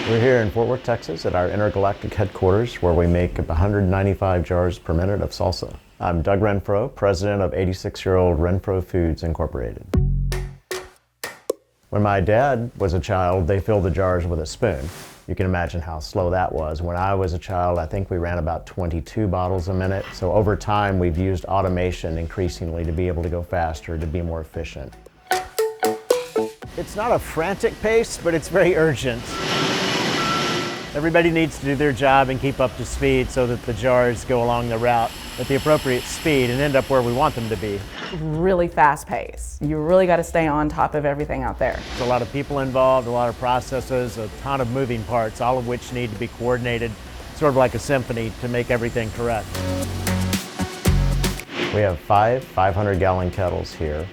We're here in Fort Worth, Texas at our intergalactic headquarters where we make 195 jars per minute of salsa. I'm Doug Renfro, president of 86-year-old Renfro Foods Incorporated. When my dad was a child, they filled the jars with a spoon. You can imagine how slow that was. When I was a child, I think we ran about 22 bottles a minute. So over time, we've used automation increasingly to be able to go faster, to be more efficient. It's not a frantic pace, but it's very urgent. Everybody needs to do their job and keep up to speed so that the jars go along the route at the appropriate speed and end up where we want them to be. Really fast pace. You really got to stay on top of everything out there. There's a lot of people involved, a lot of processes, a ton of moving parts, all of which need to be coordinated, sort of like a symphony, to make everything correct. We have 500-gallon kettles here.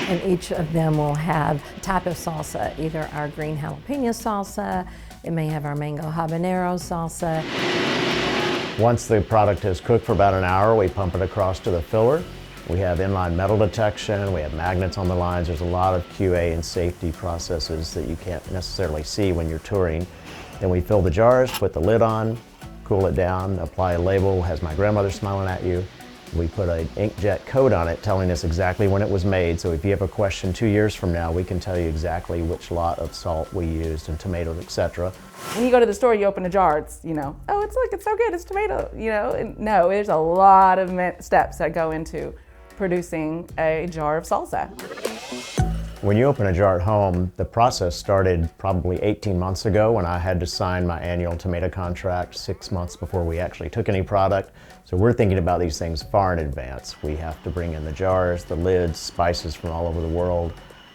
And each of them will have a type of salsa, either our green jalapeno salsa, it may have our mango habanero salsa. Once the product is cooked for about an hour, we pump it across to the filler. We have inline metal detection, we have magnets on the lines. There's a lot of QA and safety processes that you can't necessarily see when you're touring. Then we fill the jars, put the lid on, cool it down, apply a label, has my grandmother smiling at you. We put an inkjet code on it telling us exactly when it was made, so if you have a question 2 years from now, we can tell you exactly which lot of salt we used and tomatoes, etc. When you go to the store, you open a jar, it's, oh, it's so good, it's tomato, And no, there's a lot of steps that go into producing a jar of salsa. When you open a jar at home, the process started probably 18 months ago when I had to sign my annual tomato contract 6 months before we actually took any product. So we're thinking about these things far in advance. We have to bring in the jars, the lids, spices from all over the world.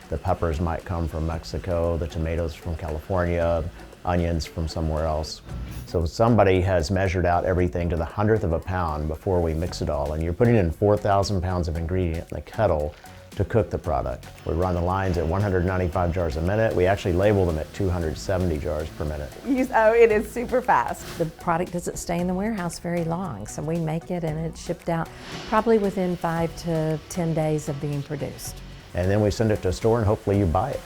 The peppers might come from Mexico, the tomatoes from California, onions from somewhere else. So somebody has measured out everything to the 100th of a pound before we mix it all. And you're putting in 4,000 pounds of ingredient in the kettle to cook the product. We run the lines at 195 jars a minute. We actually label them at 270 jars per minute. Oh, it is super fast. The product doesn't stay in the warehouse very long, so we make it and it's shipped out probably within 5 to 10 days of being produced. And then we send it to a store and hopefully you buy it.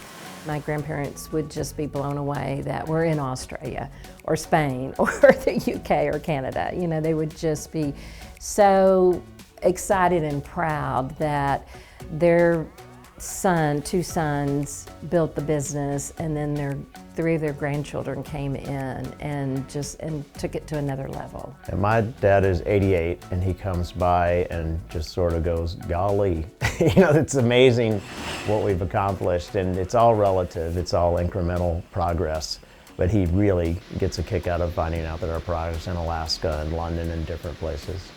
My grandparents would just be blown away that we're in Australia or Spain or the UK or Canada. They would just be so excited and proud that their two sons built the business, and then 3 of their grandchildren came in and took it to another level. And my dad is 88 and he comes by and just sort of goes, golly, it's amazing what we've accomplished, and it's all relative, it's all incremental progress. But he really gets a kick out of finding out that our product's in Alaska and London and different places.